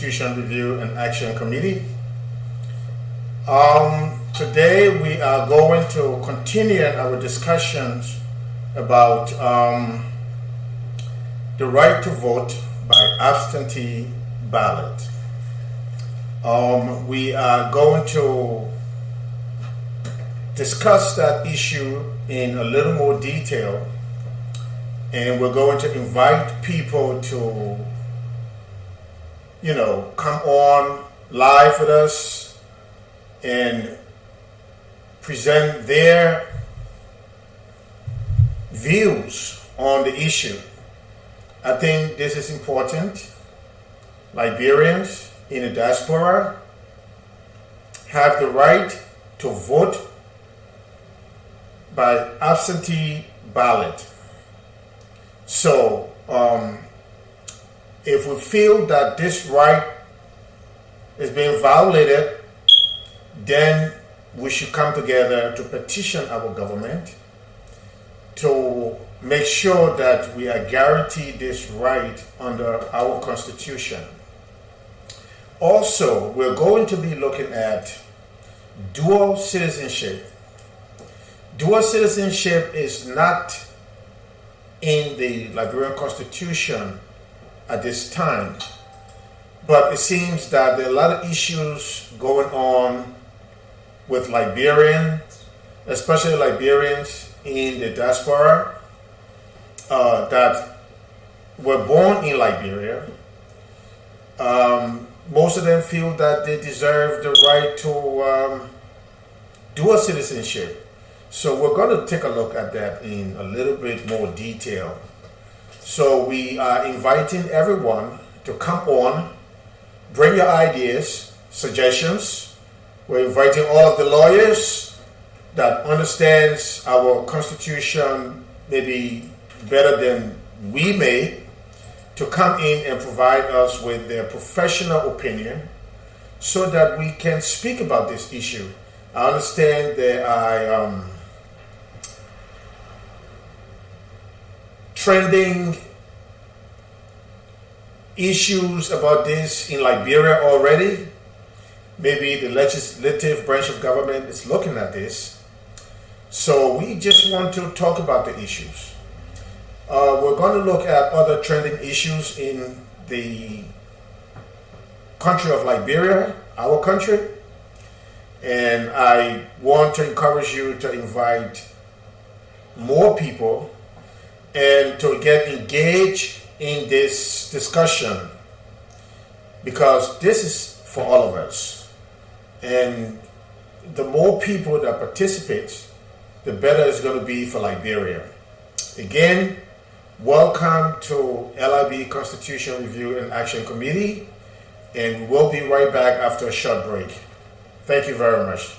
Constitution Review and Action Committee. Today we are going to continue our discussions about the right to vote by absentee ballot. We are going to discuss that issue in a little more detail, and we're going to invite people to, come on live with us and present their views on the issue. I think this is important. Liberians in the diaspora have the right to vote by absentee ballot. So, if we feel that this right is being violated, then we should come together to petition our government to make sure that we are guaranteed this right under our Constitution. Also, we're going to be looking at dual citizenship. Dual citizenship is not in the Liberian Constitution at this time, but it seems that there are a lot of issues going on with Liberians, especially Liberians in the diaspora that were born in Liberia. Most of them feel that they deserve the right to dual citizenship. So we're going to take a look at that in a little bit more detail. So we are inviting everyone to come on, bring your ideas, suggestions. We're inviting all of the lawyers that understands our Constitution maybe better than we may to come in and provide us with their professional opinion so that we can speak about this issue. I understand there are trending issues about this in Liberia already. Maybe the legislative branch of government is looking at this. So we just want to talk about the issues. We're going to look at other trending issues in the country of Liberia, our country. And I want to encourage you to invite more people and to get engaged in this discussion, because this is for all of us. And the more people that participate, the better it's going to be for Liberia. Again, welcome to LIB Constitution Review and Action Committee, and we will be right back after a short break. Thank you very much.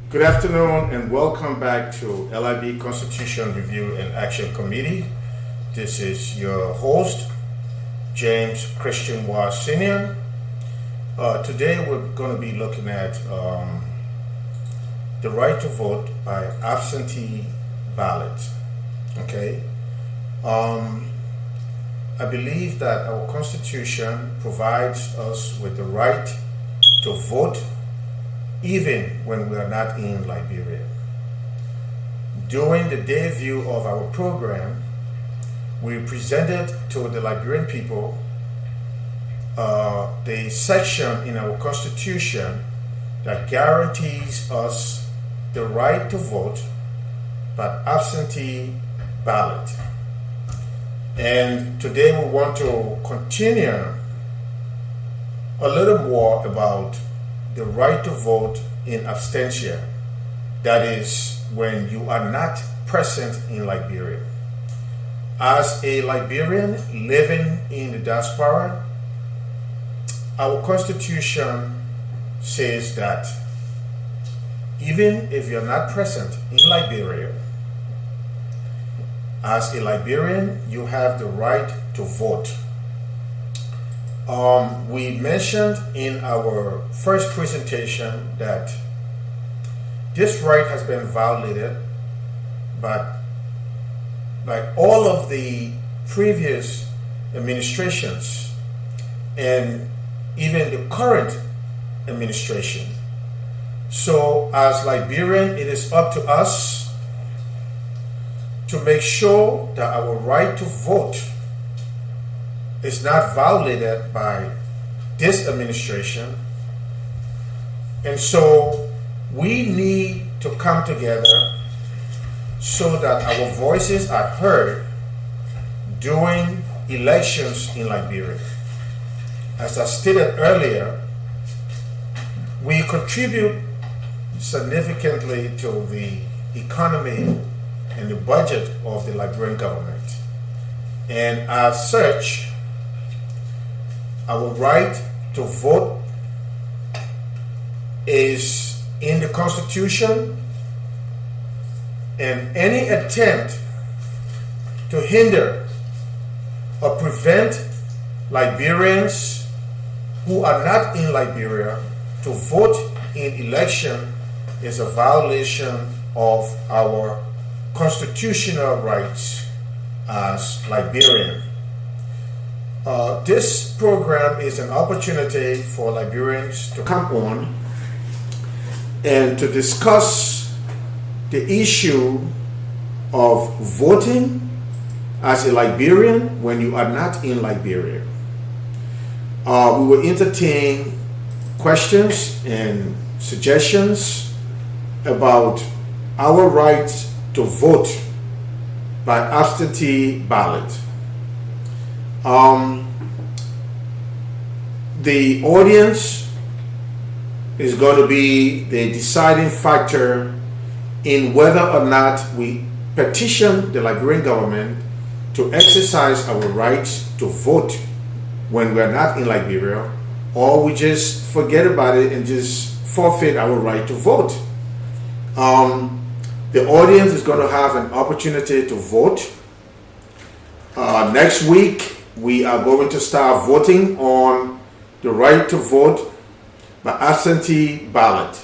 Good afternoon and welcome back to LIB Constitution Review and Action Committee. This is your host, James Christian WEAH Sr. Today we're going to be looking at the right to vote by absentee ballot. Okay. I believe that our Constitution provides us with the right to vote even when we are not in Liberia. During the debut of our program, we presented to the Liberian people the section in our Constitution that guarantees us the right to vote by absentee ballot. And today we want to continue a little more about the right to vote in absentia. That is when you are not present in Liberia. As a Liberian living in the diaspora, our Constitution says that even if you're not present in Liberia, as a Liberian, you have the right to vote. We mentioned in our first presentation that this right has been violated, but by all of the previous administrations and even the current administration. So as Liberian, it is up to us to make sure that our right to vote is not violated by this administration. And so we need to come together so that our voices are heard during elections in Liberia. As I stated earlier, we contribute significantly to the economy and the budget of the Liberian government. And as such, our right to vote is in the Constitution, and any attempt to hinder or prevent Liberians who are not in Liberia to vote in election is a violation of our constitutional rights as Liberian. This program is an opportunity for Liberians to come on and to discuss the issue of voting as a Liberian when you are not in Liberia. We will entertain questions and suggestions about our rights to vote by absentee ballot. The audience is going to be the deciding factor in whether or not we petition the Liberian government to exercise our rights to vote when we are not in Liberia, or we just forget about it and just forfeit our right to vote. The audience is going to have an opportunity to vote. Next week, we are going to start voting on the right to vote by absentee ballot.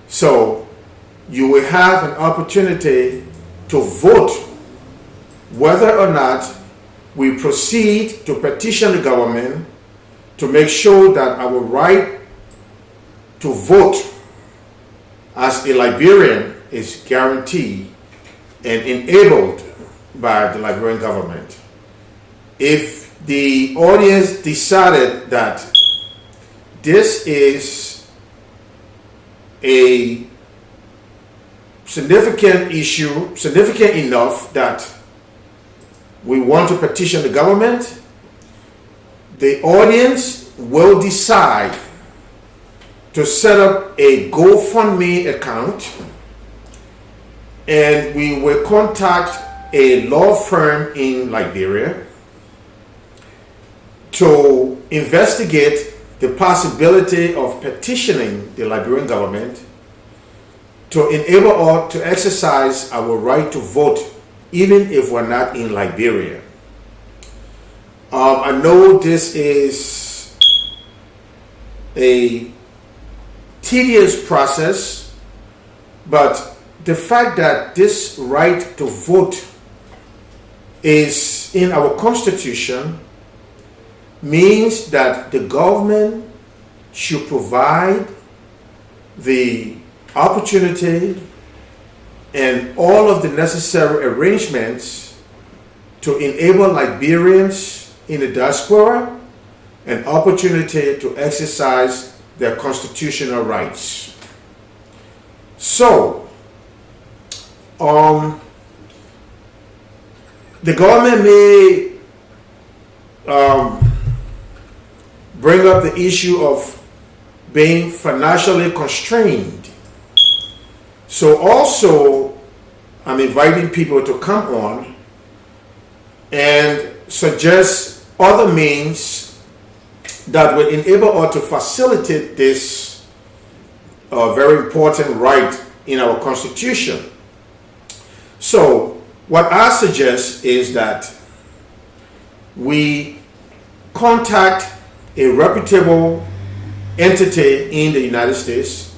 So you will have an opportunity to vote whether or not we proceed to petition the government to make sure that our right to vote as a Liberian is guaranteed and enabled by the Liberian government. If the audience decided that this is a significant issue, significant enough that we want to petition the government, the audience will decide to set up a GoFundMe account, and we will contact a law firm in Liberia to investigate the possibility of petitioning the Liberian government to enable us to exercise our right to vote, even if we're not in Liberia. I know this is a tedious process, but the fact that this right to vote is in our Constitution means that the government should provide the opportunity and all of the necessary arrangements to enable Liberians in the diaspora an opportunity to exercise their constitutional rights. So, the government may bring up the issue of being financially constrained. So also, I'm inviting people to come on and suggest other means that will enable us to facilitate this very important right in our Constitution. So what I suggest is that we contact a reputable entity in the United States,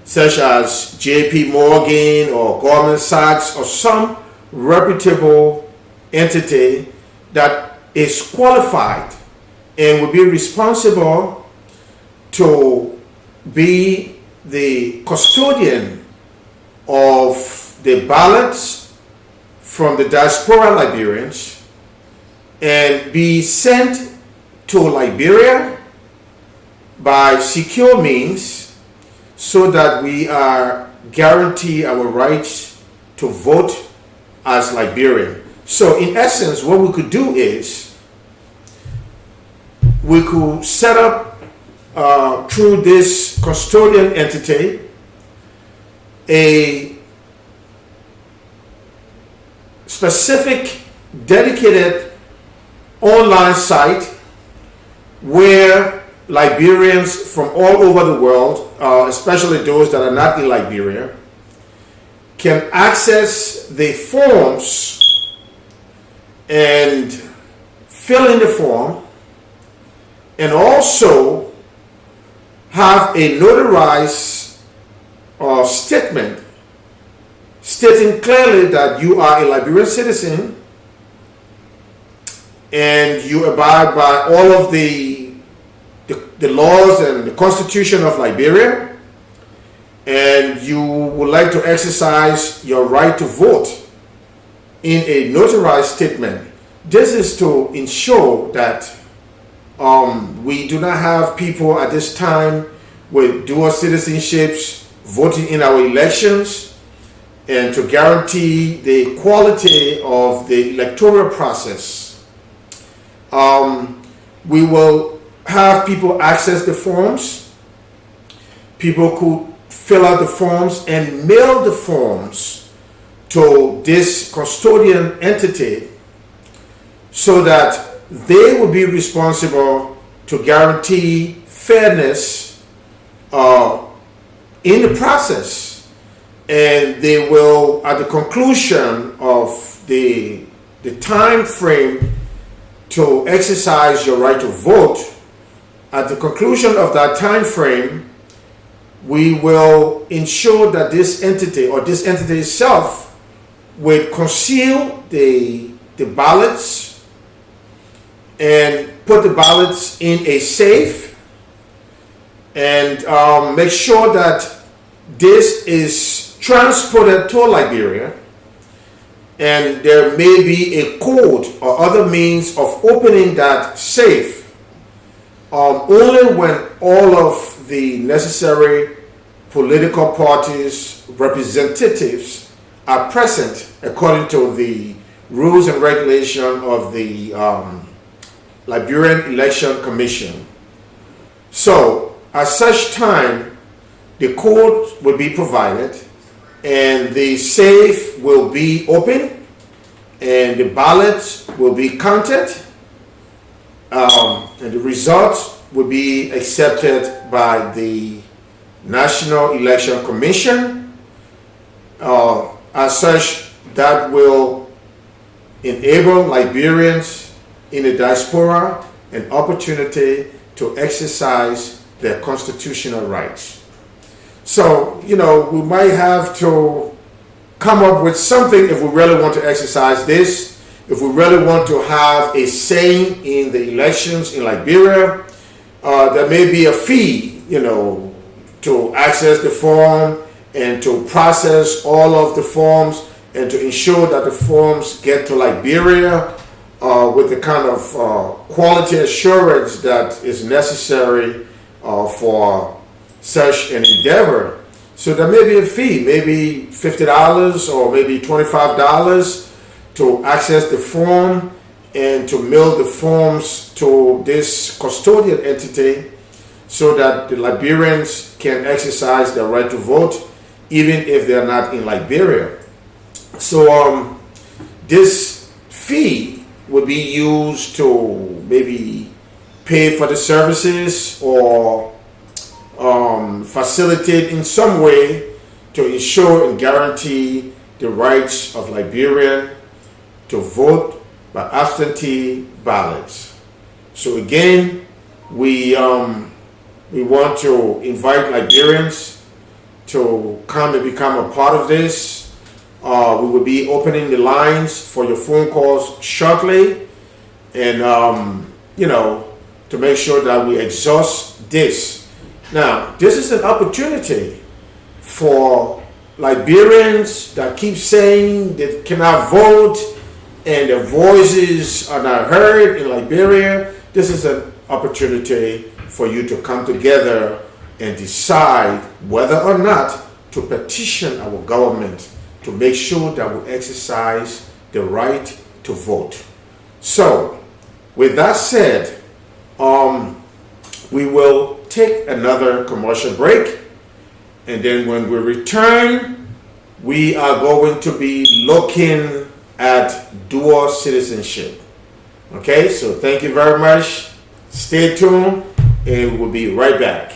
such as JP Morgan or Goldman Sachs, or some reputable entity that is qualified and will be responsible to be the custodian of the ballots from the diaspora Liberians and be sent to Liberia by secure means so that we are guaranteed our rights to vote as Liberian. So in essence, what we could do is we could set up through this custodian entity a specific dedicated online site where Liberians from all over the world, especially those that are not in Liberia, can access the forms and fill in the form, and also have a notarized statement stating clearly that you are a Liberian citizen and you abide by all of the laws and the Constitution of Liberia, and you would like to exercise your right to vote in a notarized statement. This is to ensure that we do not have people at this time with dual citizenships voting in our elections, and to guarantee the quality of the electoral process. We will have people access the forms. People could fill out the forms and mail the forms to this custodian entity so that they will be responsible to guarantee fairness in the process, and they will, at the conclusion of the time frame to exercise your right to vote, at the conclusion of that time frame, we will ensure that this entity or this entity itself will conceal the ballots and put the ballots in a safe, and make sure that this is transported to Liberia, and there may be a code or other means of opening that safe only when all of the necessary political parties representatives are present according to the rules and regulation of the Liberian Election Commission. So at such time, the code will be provided and the safe will be open and the ballots will be counted, and the results will be accepted by the National Election Commission, As such, that will enable Liberians in the diaspora an opportunity to exercise their constitutional rights. So, we might have to come up with something if we really want to exercise this, if we really want to have a say in the elections in Liberia. There may be a fee, to access the form and to process all of the forms and to ensure that the forms get to Liberia with the kind of quality assurance that is necessary for such an endeavor. So there may be a fee, maybe $50 or maybe $25 to access the form and to mail the forms to this custodian entity so that the Liberians can exercise their right to vote even if they're not in Liberia. So this fee would be used to maybe pay for the services or facilitate in some way to ensure and guarantee the rights of Liberian to vote by absentee ballots. So again, we want to invite Liberians to come and become a part of this. We will be opening the lines for your phone calls shortly, and to make sure that we exhaust this. Now, this is an opportunity for Liberians that keep saying they cannot vote and their voices are not heard in Liberia. This is an opportunity for you to come together and decide whether or not to petition our government to make sure that we exercise the right to vote. So, with that said, we will take another commercial break, and then when we return, we are going to be looking at dual citizenship. Okay, so thank you very much. Stay tuned, and we'll be right back.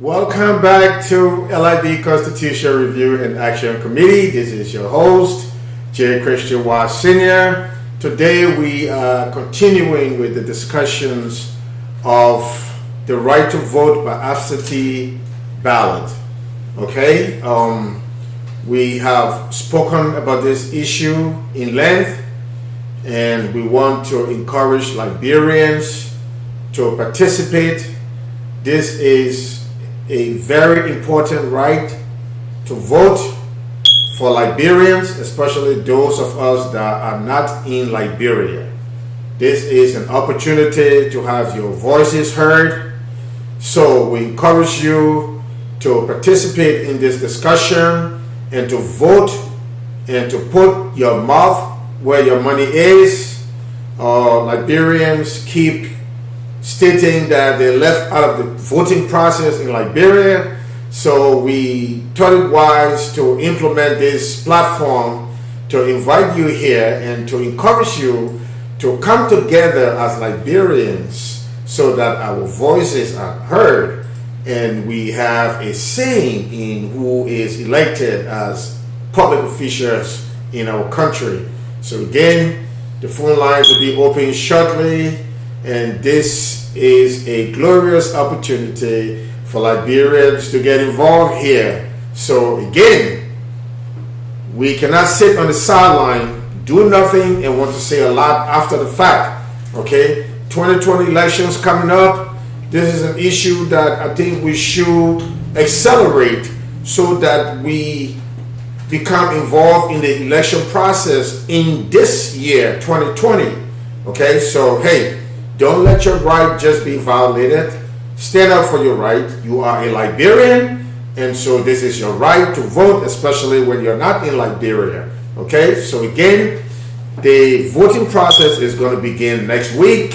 Welcome back to LIB Constitution Review and Action Committee. This is your host, KRISCHEN WEAH Sr. Today we are continuing with the discussions of the right to vote by absentee ballot. Okay, we have spoken about this issue in length, and we want to encourage Liberians to participate. This is a very important right to vote for Liberians, especially those of us that are not in Liberia. This is an opportunity to have your voices heard. So we encourage you to participate in this discussion and to vote and to put your mouth where your money is. Liberians keep stating that they left out of the voting process in Liberia. So we thought it wise to implement this platform to invite you here and to encourage you to come together as Liberians so that our voices are heard and we have a saying in who is elected as public officials in our country. So again, the phone lines will be open shortly, and this is a glorious opportunity for Liberians to get involved here. So again, we cannot sit on the sideline, do nothing, and want to say a lot after the fact. Okay, 2020 elections coming up. This is an issue that I think we should accelerate so that we become involved in the election process in this year, 2020. Okay, so hey, don't let your right just be violated. Stand up for your right. You are a Liberian, and so this is your right to vote, especially when you're not in Liberia. Okay, so again, the voting process is going to begin next week.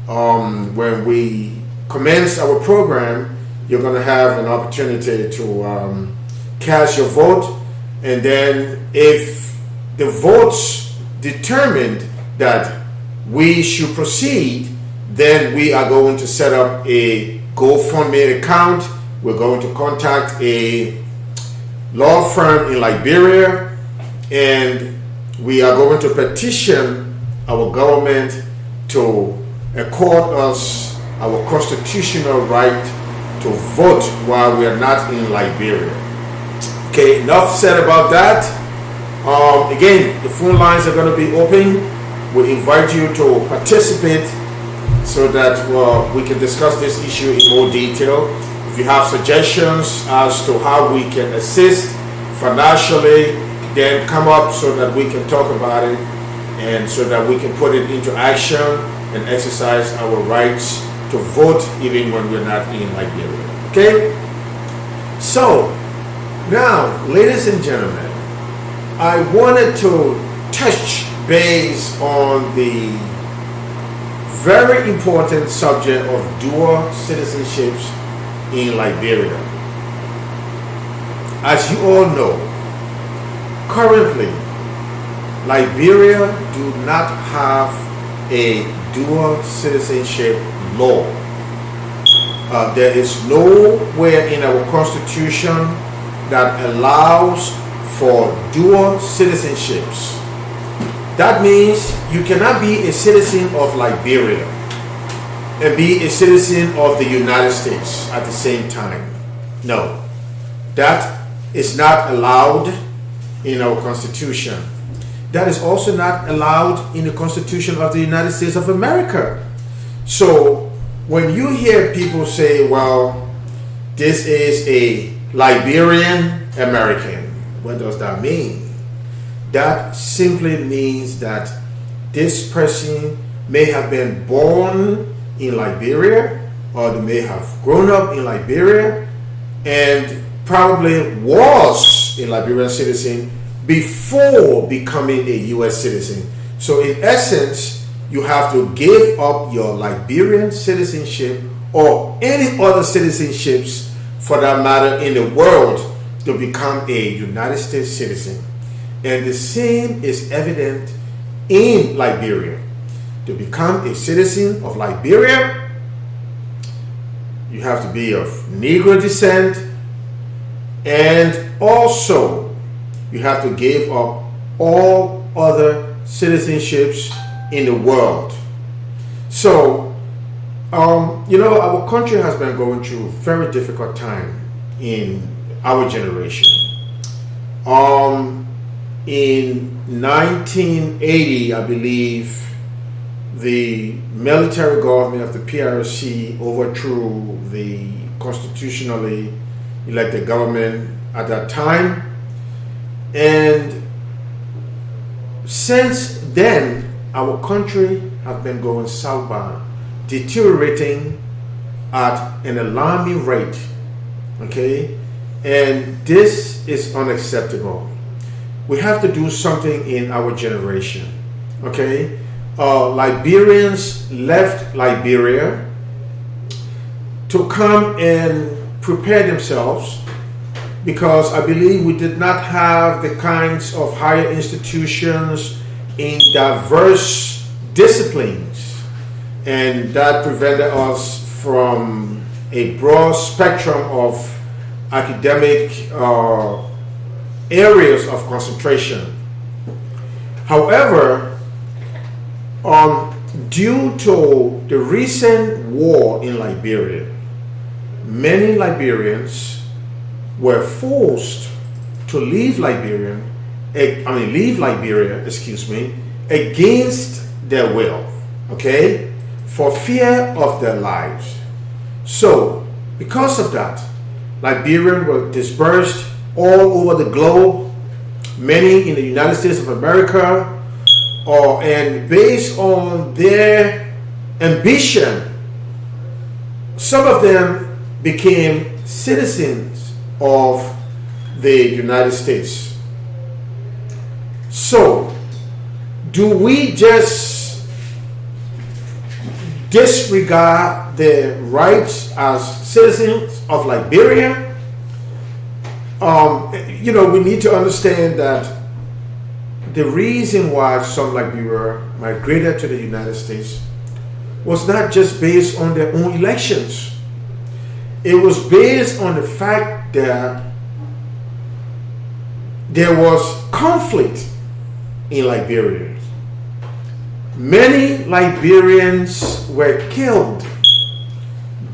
When we commence our program, you're going to have an opportunity to cast your vote, and then if the votes determined that we should proceed, then we are going to set up a GoFundMe account. We're going to contact a law firm in Liberia, and we are going to petition our government to accord us our constitutional right to vote while we are not in Liberia. Okay, enough said about that. Again, the phone lines are going to be open. We invite you to participate so that we can discuss this issue in more detail. If you have suggestions as to how we can assist financially, then come up so that we can talk about it and so that we can put it into action and exercise our rights to vote even when we're not in Liberia. Okay? So, now, ladies and gentlemen, I wanted to touch base on the very important subject of dual citizenships in Liberia. As you all know, currently, Liberia do not have a dual citizenship law. There is nowhere in our constitution that allows for dual citizenships. That means you cannot be a citizen of Liberia and be a citizen of the United States at the same time. No, that is not allowed in our constitution. That is also not allowed in the Constitution of the United States of America. So when you hear people say, well, this is a Liberian American, what does that mean? That simply means that this person may have been born in Liberia, or they may have grown up in Liberia and probably was a Liberian citizen before becoming a U.S. citizen. So in essence, you have to give up your Liberian citizenship or any other citizenships for that matter in the world to become a United States citizen. And the same is evident in Liberia. To become a citizen of Liberia, you have to be of Negro descent, and also you have to give up all other citizenships in the world. So, our country has been going through a very difficult time in our generation. In 1980, I believe, the military government of the PRC overthrew the constitutionally elected government at that time. And since then, our country has been going southbound, deteriorating at an alarming rate. Okay? And this is unacceptable. We have to do something in our generation. Okay? Liberians left Liberia to come and prepare themselves, because I believe we did not have the kinds of higher institutions in diverse disciplines, and that prevented us from a broad spectrum of academic areas of concentration. However, due to the recent war in Liberia, many Liberians were forced to leave Liberia, against their will, okay, for fear of their lives. So, because of that, Liberians were dispersed all over the globe, many in the United States of America, and based on their ambition, some of them became citizens of the United States. So, do we just disregard their rights as citizens of Liberia? We need to understand that the reason why some Liberia migrated to the United States was not just based on their own elections. It was based on the fact that there was conflict in Liberia. Many Liberians were killed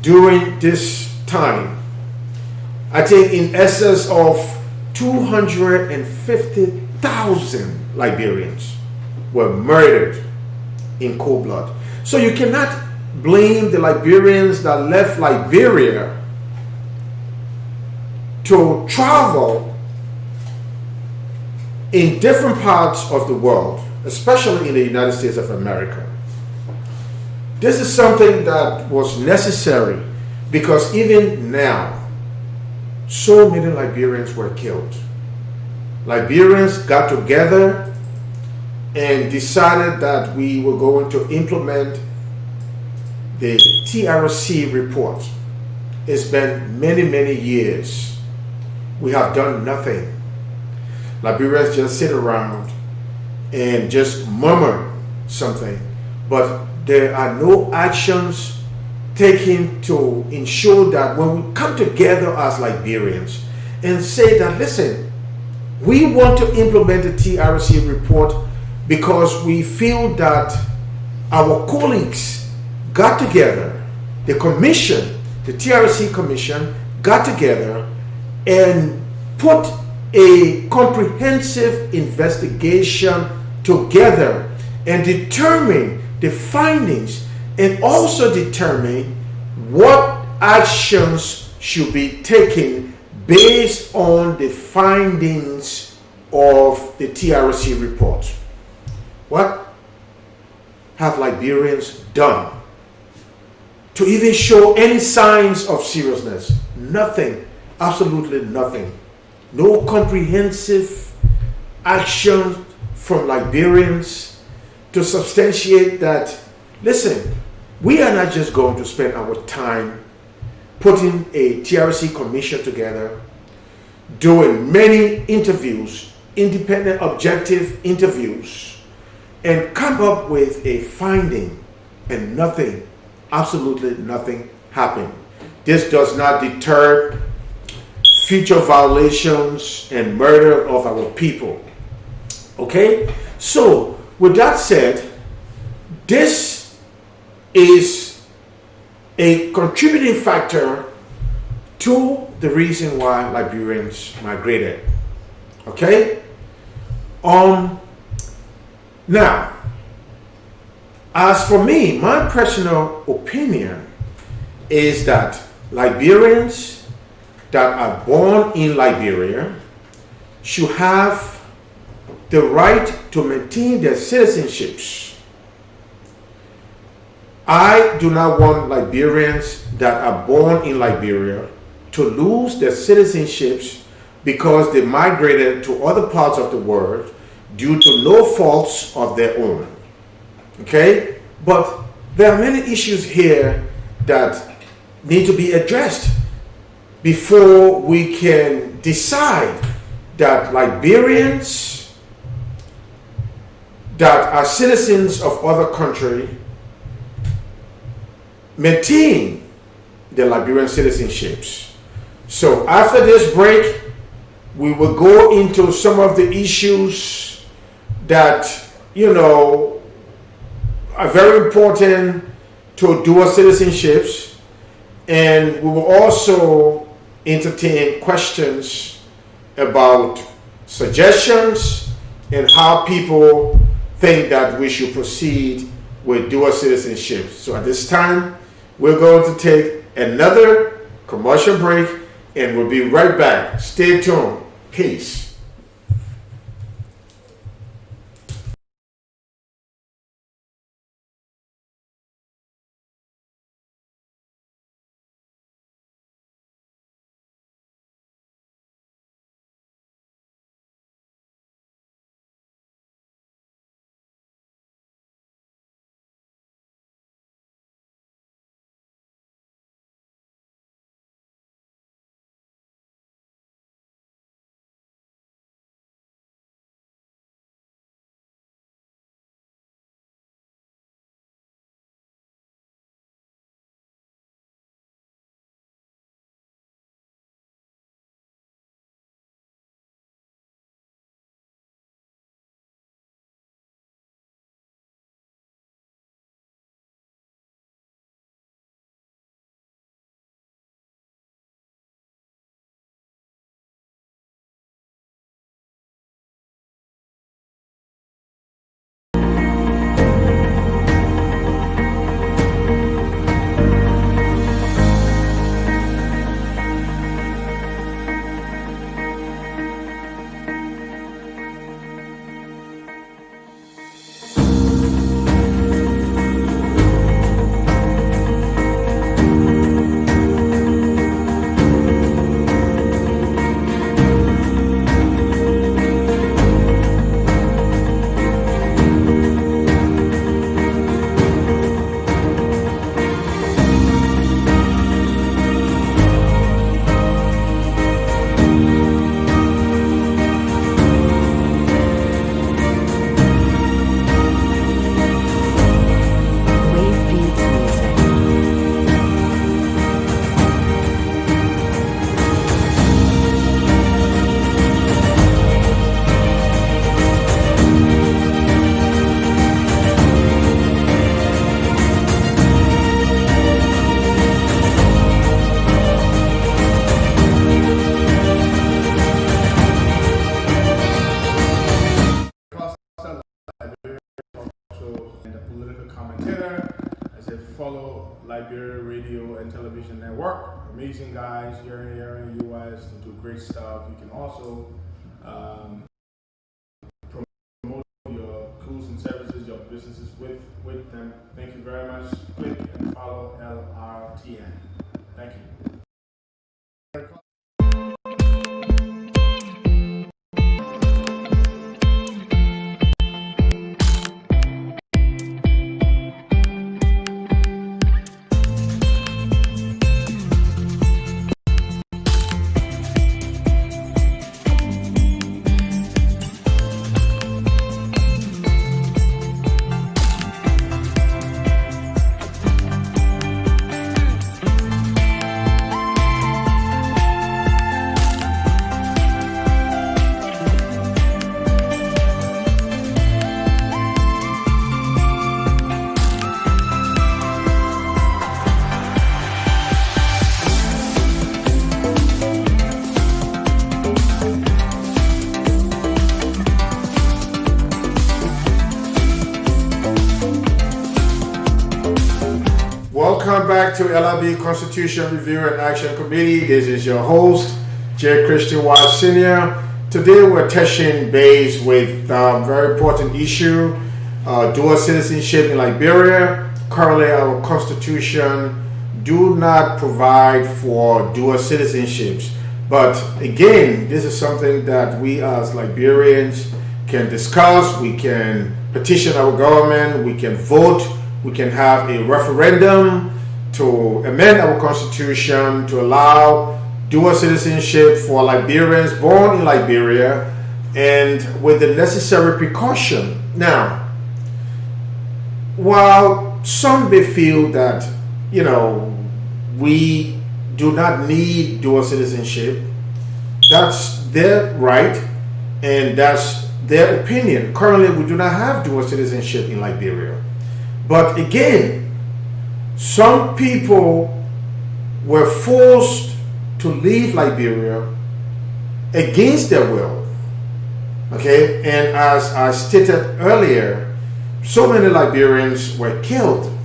during this time. I think in excess of 250,000 Liberians were murdered in cold blood. So you cannot blame the Liberians that left Liberia to travel in different parts of the world, especially in the United States of America. This is something that was necessary, because even now, so many Liberians were killed. Liberians got together and decided that we were going to implement the TRC report. It's been many, many years. We have done nothing. Liberians just sit around and just murmur something, but there are no actions taken to ensure that when we come together as Liberians and say that, listen, we want to implement the TRC report because we feel that our colleagues got together, the commission, the TRC commission got together and put a comprehensive investigation together and determine the findings, and also determine what actions should be taken based on the findings of the TRC report. What have Liberians done to even show any signs of seriousness? Nothing. Absolutely nothing. No comprehensive action from Liberians to substantiate that, listen, we are not just going to spend our time putting a TRC commission together, doing many interviews, independent, objective interviews, and come up with a finding, and nothing, absolutely nothing happened. This does not deter future violations and murder of our people. Okay? So, with that said, this is a contributing factor to the reason why Liberians migrated. Okay? Now, as for me, my personal opinion is that Liberians that are born in Liberia should have the right to maintain their citizenships. I do not want Liberians that are born in Liberia to lose their citizenships because they migrated to other parts of the world due to no faults of their own. Okay? But there are many issues here that need to be addressed before we can decide that Liberians that are citizens of other country maintain their Liberian citizenships. So after this break, we will go into some of the issues that, are very important to dual citizenships, and we will also entertain questions about suggestions and how people think that we should proceed with dual citizenship. So at this time, we're going to take another commercial break, and we'll be right back. Stay tuned. Peace. Liberia Radio and Television Network. Amazing guys here in the US to do great stuff. You can also promote your goods and services, your businesses with them. Thank you very much. Click and follow LRTN. Thank you. Welcome back to LRB Constitution Review and Action Committee. This is your host, KRISCHEN Sr. Today we're touching base with a very important issue, dual citizenship in Liberia. Currently our constitution do not provide for dual citizenships. But again, this is something that we as Liberians can discuss. We can petition our government, we can vote, we can have a referendum to amend our constitution to allow dual citizenship for Liberians born in Liberia, and with the necessary precaution. Now, while some may feel that, we do not need dual citizenship, that's their right and that's their opinion. Currently, we do not have dual citizenship in Liberia. But again, some people were forced to leave Liberia against their will. Okay, and as I stated earlier, so many Liberians were killed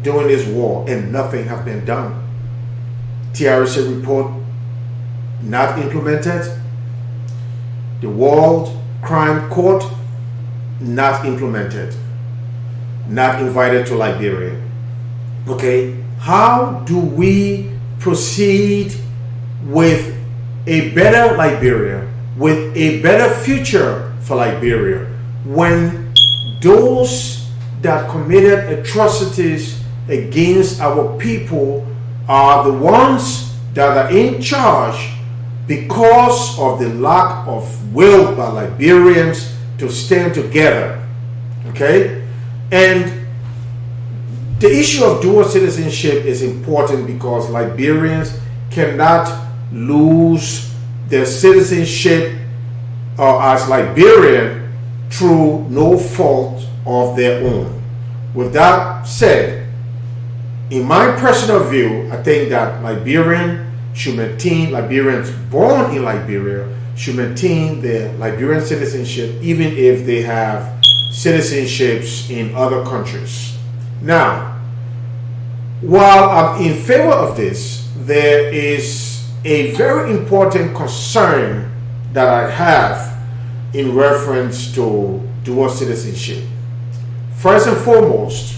during this war and nothing has been done. TRC report not implemented. The World Crime Court not implemented. Not invited to Liberia. Okay, how do we proceed with a better Liberia, with a better future for Liberia, when those that committed atrocities against our people are the ones that are in charge because of the lack of will by Liberians to stand together? Okay, and the issue of dual citizenship is important because Liberians cannot lose their citizenship as Liberian through no fault of their own. With that said, in my personal view, I think that Liberians born in Liberia should maintain their Liberian citizenship even if they have citizenships in other countries. Now, while I'm in favor of this, there is a very important concern that I have in reference to dual citizenship. First and foremost,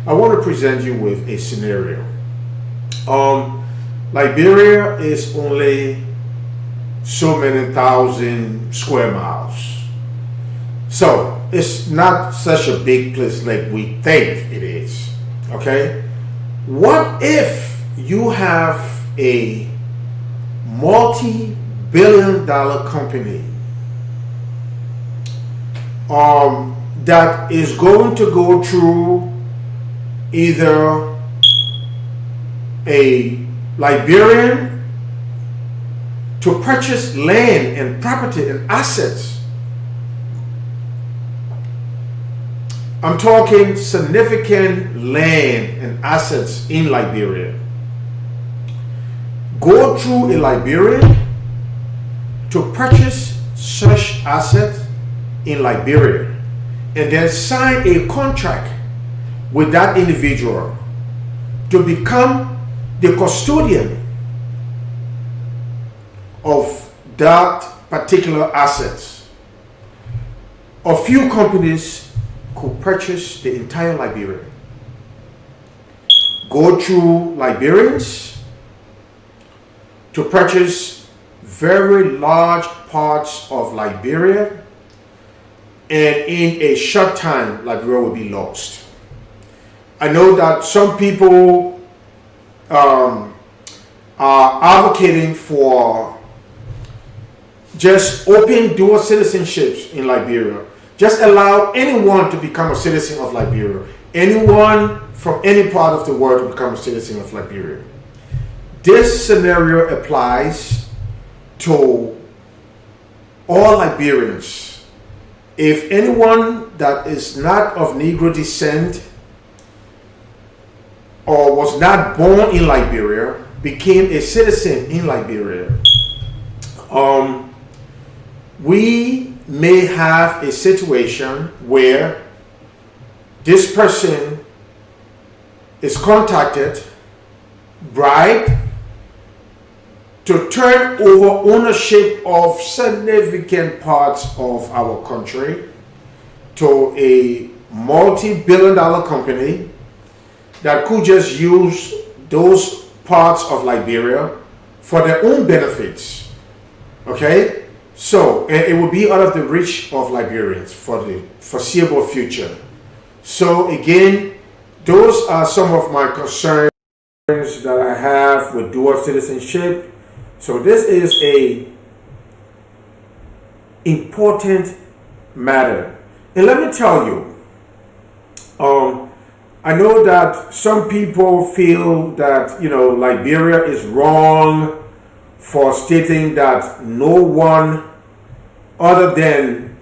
I want to present you with a scenario. Liberia is only so many thousand square miles. So it's not such a big place like we think it is. Okay? What if you have a multi-billion-dollar company that is going to go through either a Liberian to purchase land and property and assets? I'm talking significant land and assets in Liberia. Go through a Liberian to purchase such assets in Liberia and then sign a contract with that individual to become the custodian of that particular assets. A few companies could purchase the entire Liberia. Go through Liberians to purchase very large parts of Liberia, and in a short time, Liberia will be lost. I know that some people are advocating for just open dual citizenships in Liberia. Just allow anyone to become a citizen of Liberia. Anyone from any part of the world to become a citizen of Liberia. This scenario applies to all Liberians. If anyone that is not of Negro descent or was not born in Liberia became a citizen in Liberia, we may have a situation where this person is contacted, bribed to turn over ownership of significant parts of our country to a multi-billion-dollar company that could just use those parts of Liberia for their own benefits. Okay? So, and it will be out of the reach of Liberians for the foreseeable future. So again, those are some of my concerns. that I have with dual citizenship. So this is a important matter. And let me tell you, I know that some people feel that, Liberia is wrong for stating that no one other than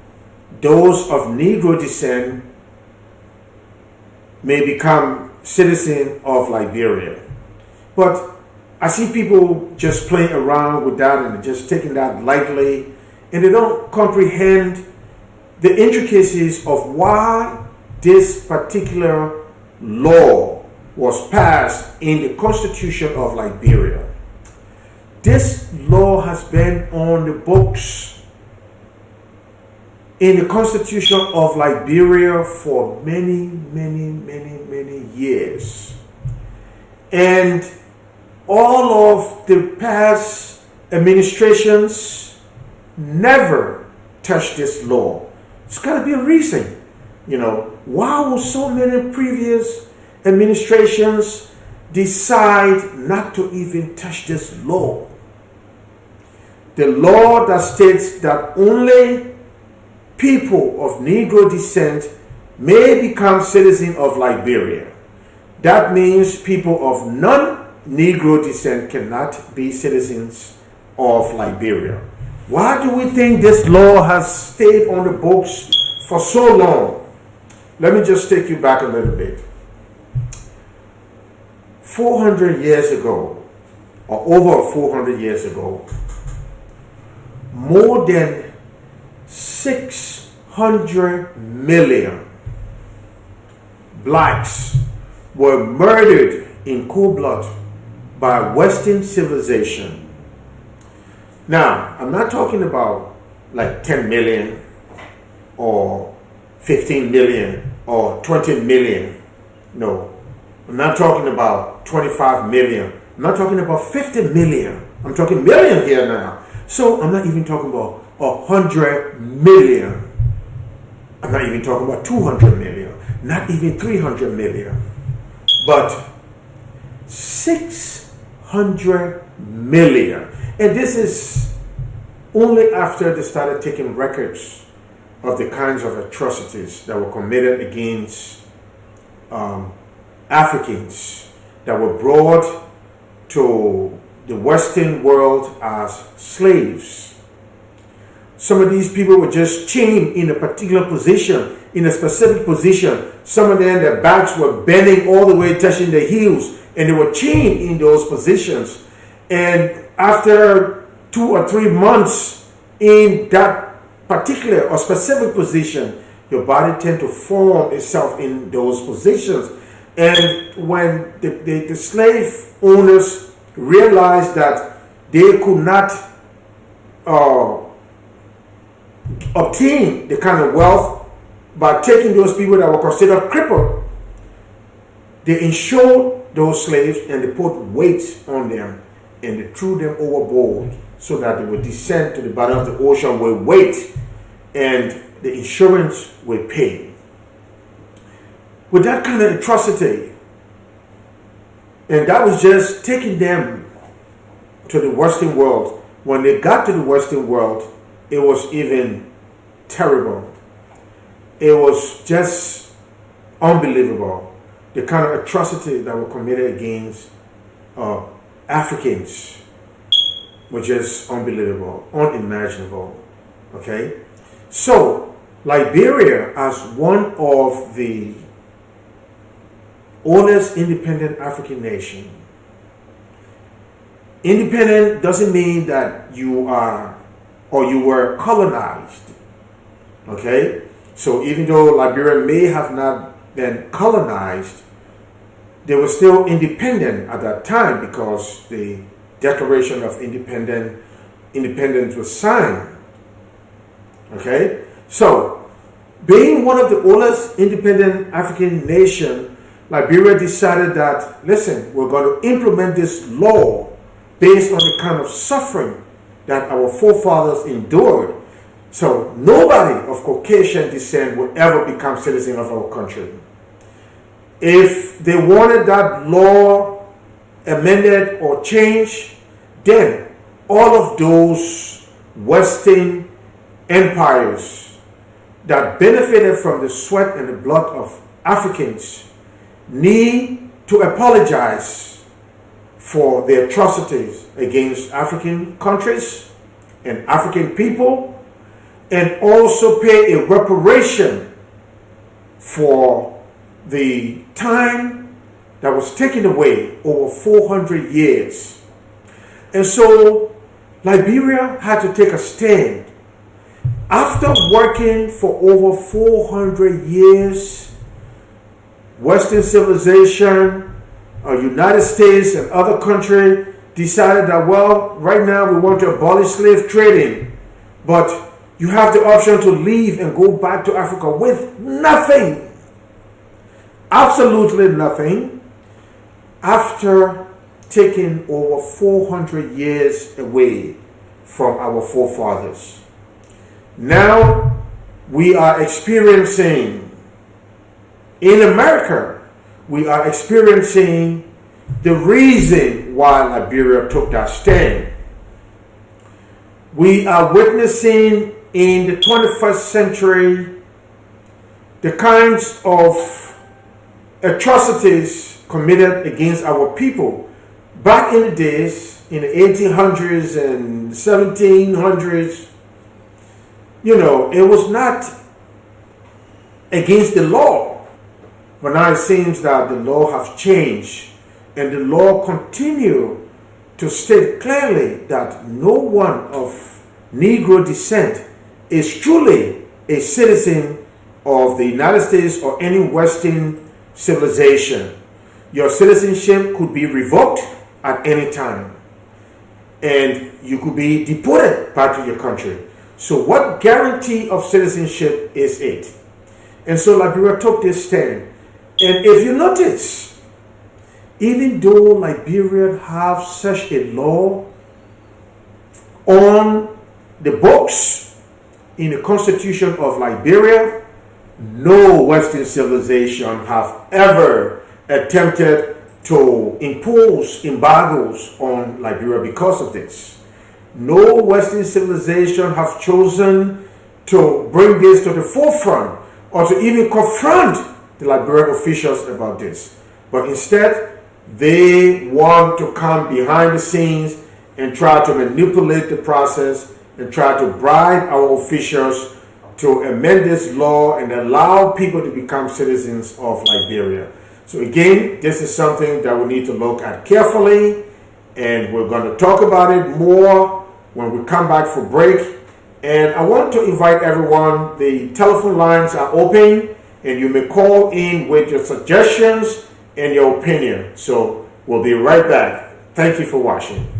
those of Negro descent may become citizen of Liberia. But I see people just playing around with that and just taking that lightly, and they don't comprehend the intricacies of why this particular law was passed in the Constitution of Liberia. This law has been on the books in the Constitution of Liberia for many, many, many, many years. And all of the past administrations never touched this law. It's got to be a reason. Why would so many previous administrations decide not to even touch this law? The law that states that only people of Negro descent may become citizens of Liberia. That means people of non-Negro descent cannot be citizens of Liberia. Why do we think this law has stayed on the books for so long? Let me just take you back a little bit. 400 years ago, or over 400 years ago, more than 600 million blacks were murdered in cold blood by Western civilization. Now, I'm not talking about like 10 million or 15 million or 20 million. No, I'm not talking about 25 million. I'm not talking about 50 million. I'm talking million here now. So I'm not even talking about 100 million. I'm not even talking about 200 million. Not even 300 million. But 600 million. And this is only after they started taking records of the kinds of atrocities that were committed against Africans that were brought to the Western world as slaves. Some of these people were just chained in a particular position, in a specific position. Some of them, their backs were bending all the way, touching their heels, and they were chained in those positions. And after 2 or 3 months in that particular or specific position, your body tends to form itself in those positions. And when the slave owners realized that they could not obtain the kind of wealth by taking those people that were considered crippled, they insured those slaves and they put weights on them and they threw them overboard so that they would descend to the bottom of the ocean with weight, and the insurance would pay. With that kind of atrocity, and that was just taking them to the Western world. When they got to the Western world, it was even terrible. It was just unbelievable. The kind of atrocity that were committed against Africans was just unbelievable, unimaginable. Okay? So, Liberia, as one of the oldest independent African nation. Independent doesn't mean that you are or you were colonized. Okay? So even though Liberia may have not been colonized, they were still independent at that time because the Declaration of Independence was signed. Okay? So, being one of the oldest independent African nation, Liberia decided that, listen, we're going to implement this law based on the kind of suffering that our forefathers endured. So nobody of Caucasian descent will ever become citizen of our country. If they wanted that law amended or changed, then all of those Western empires that benefited from the sweat and the blood of Africans need to apologize for their atrocities against African countries and African people, and also pay a reparation for the time that was taken away over 400 years. And so Liberia had to take a stand. After working for over 400 years, Western civilization, United States and other countries decided that, well, right now we want to abolish slave trading, but you have the option to leave and go back to Africa with nothing. Absolutely nothing. After taking over 400 years away from our forefathers. Now we are experiencing, in America, we are experiencing the reason why Liberia took that stand. We are witnessing in the 21st century the kinds of atrocities committed against our people. Back in the days, in the 1800s and 1700s, it was not against the law. But now it seems that the law has changed, and the law continue to state clearly that no one of Negro descent is truly a citizen of the United States or any Western civilization. Your citizenship could be revoked at any time, and you could be deported back to your country. So what guarantee of citizenship is it? And so Liberia took this stand. And if you notice, even though Liberia have such a law on the books in the Constitution of Liberia, no Western civilization have ever attempted to impose embargoes on Liberia because of this. No Western civilization have chosen to bring this to the forefront or to even confront the Liberian officials about this. But instead, they want to come behind the scenes and try to manipulate the process and try to bribe our officials to amend this law and allow people to become citizens of Liberia. So again, this is something that we need to look at carefully, and we're going to talk about it more when we come back for break. And I want to invite everyone, the telephone lines are open, and you may call in with your suggestions and your opinion. So we'll be right back. Thank you for watching.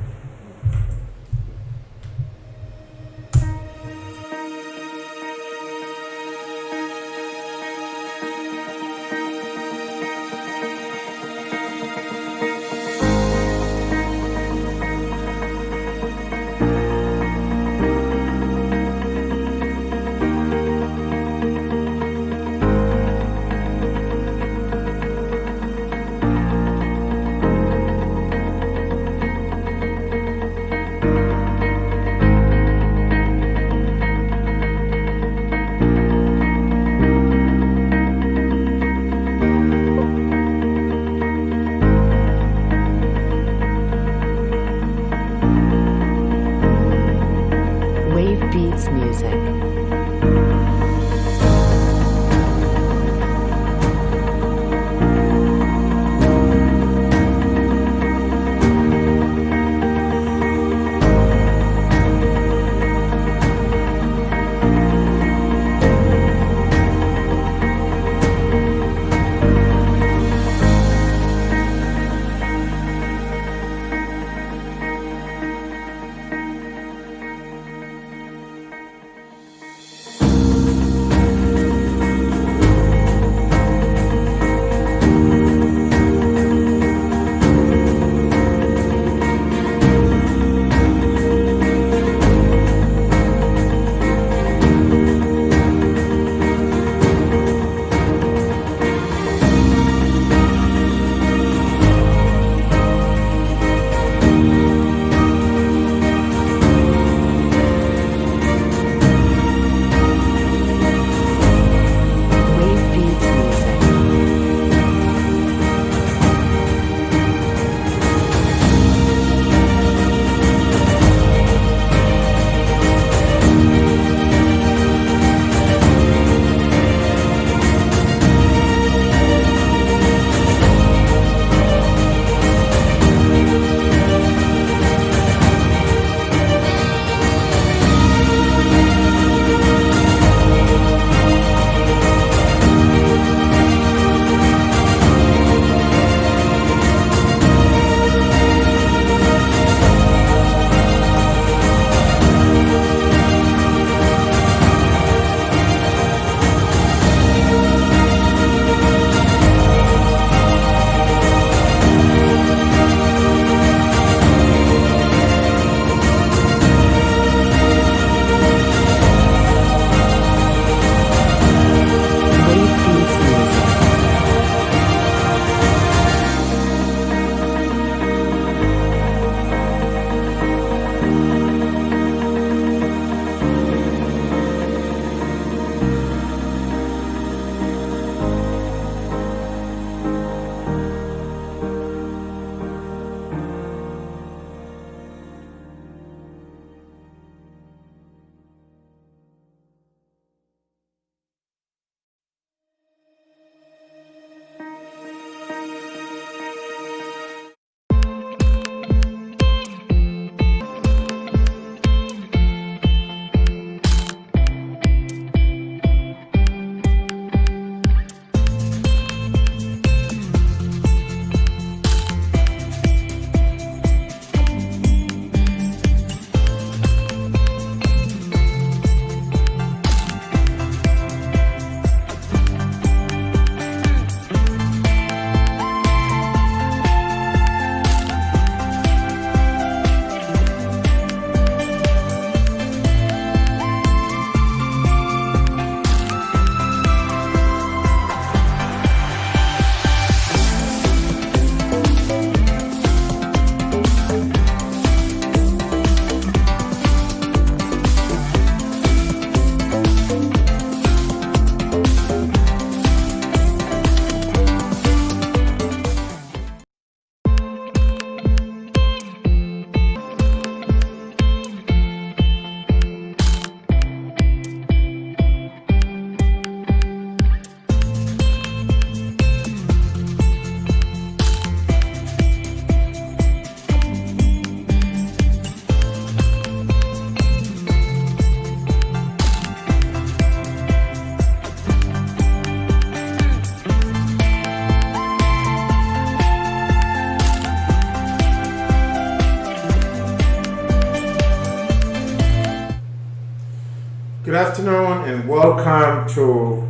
afternoon and welcome to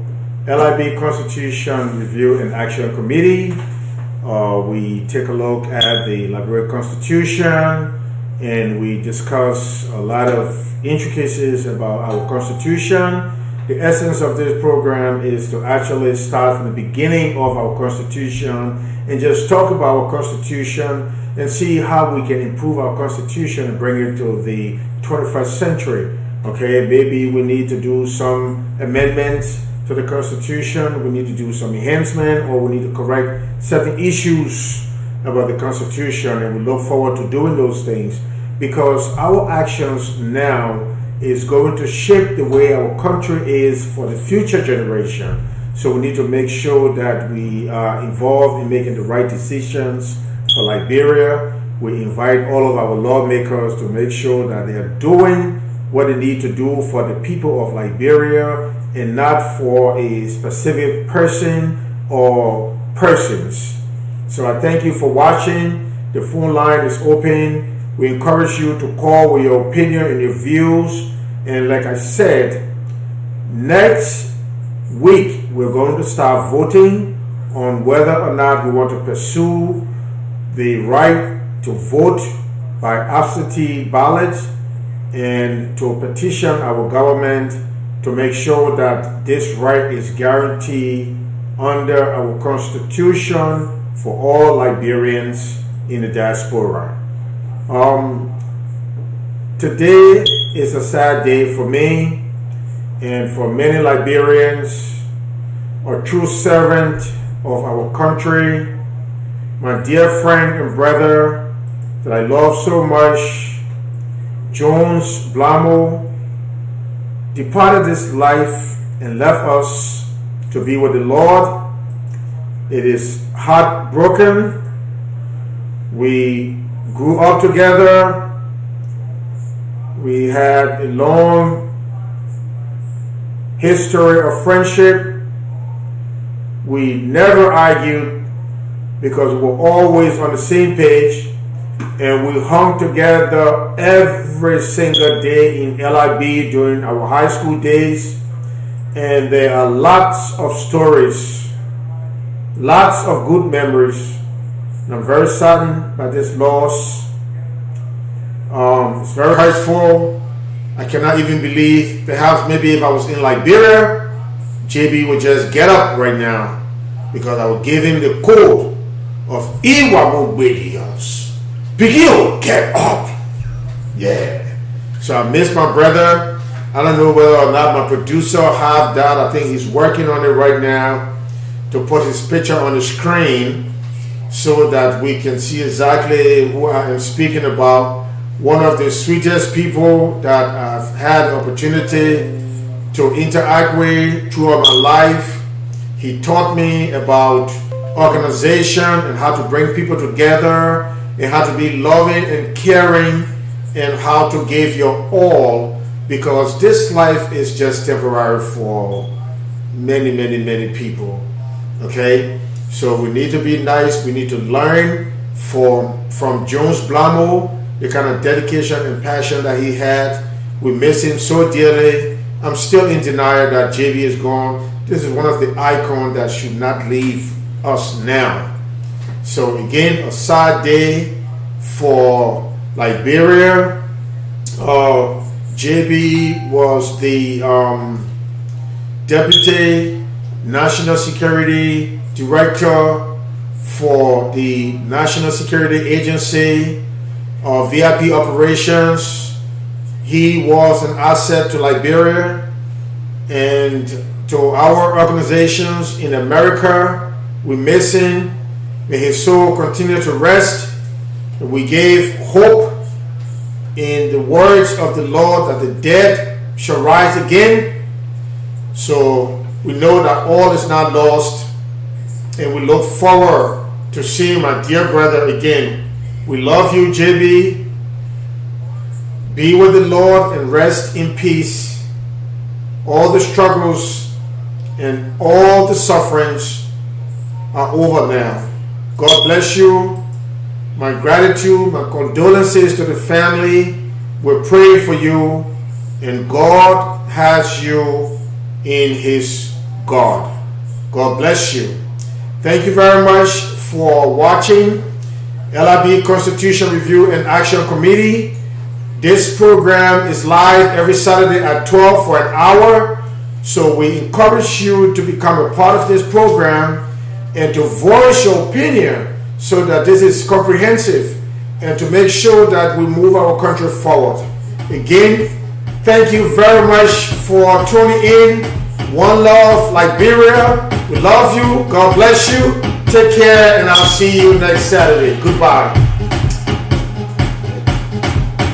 LIB Constitution Review and Action Committee. We take a look at the Liberian Constitution and we discuss a lot of intricacies about our Constitution. The essence of this program is to actually start from the beginning of our Constitution and just talk about our Constitution and see how we can improve our Constitution and bring it to the 21st century. Okay, maybe we need to do some amendments to the Constitution, we need to do some enhancement, or we need to correct certain issues about the Constitution, and we look forward to doing those things because our actions now is going to shape the way our country is for the future generation. So we need to make sure that we are involved in making the right decisions for Liberia. We invite all of our lawmakers to make sure that they are doing what they need to do for the people of Liberia and not for a specific person or persons. So I thank you for watching. The phone line is open. We encourage you to call with your opinion and your views. And like I said, next week we're going to start voting on whether or not we want to pursue the right to vote by absentee ballot and to petition our government to make sure that this right is guaranteed under our Constitution for all Liberians in the diaspora. Today is a sad day for me and for many Liberians, a true servant of our country, my dear friend and brother that I love so much, Jones Blamo, departed this life and left us to be with the Lord. It is heartbroken. We grew up together. We had a long history of friendship. We never argued because we were always on the same page, and we hung together every single day in LIB during our high school days. And there are lots of stories, lots of good memories. And I'm very saddened by this loss. It's very hurtful. I cannot even believe, perhaps maybe if I was in Liberia, JB would just get up right now because I would give him the code of Iwamu Radios. Begin, get up. Yeah. So I miss my brother. I don't know whether or not my producer have that. I think he's working on it right now to put his picture on the screen so that we can see exactly who I am speaking about. One of the sweetest people that I've had the opportunity to interact with throughout my life. He taught me about organization and how to bring people together and how to be loving and caring and how to give your all, because this life is just temporary for many, many, many people. Okay? So we need to be nice. We need to learn from Jones Blamo, the kind of dedication and passion that he had. We miss him so dearly. I'm still in denial that JB is gone. This is one of the icons that should not leave us now. So again, a sad day for Liberia. JB was the Deputy National Security Director for the National Security Agency of VIP operations. He was an asset to Liberia and to our organizations in America. We miss him. May his soul continue to rest. We gave hope in the words of the Lord that the dead shall rise again. So we know that all is not lost, and we look forward to seeing my dear brother again. We love you, JB. Be with the Lord and rest in peace. All the struggles and all the sufferings are over now. God bless you. My gratitude, my condolences to the family. We're praying for you, and God has you in His God. God bless you. Thank you very much for watching LIB Constitution Review and Action Committee. This program is live every Saturday at 12 for an hour. So we encourage you to become a part of this program and to voice your opinion so that this is comprehensive and to make sure that we move our country forward. Again, thank you very much for tuning in. One love, Liberia. We love you. God bless you. Take care, and I'll see you next Saturday. Goodbye.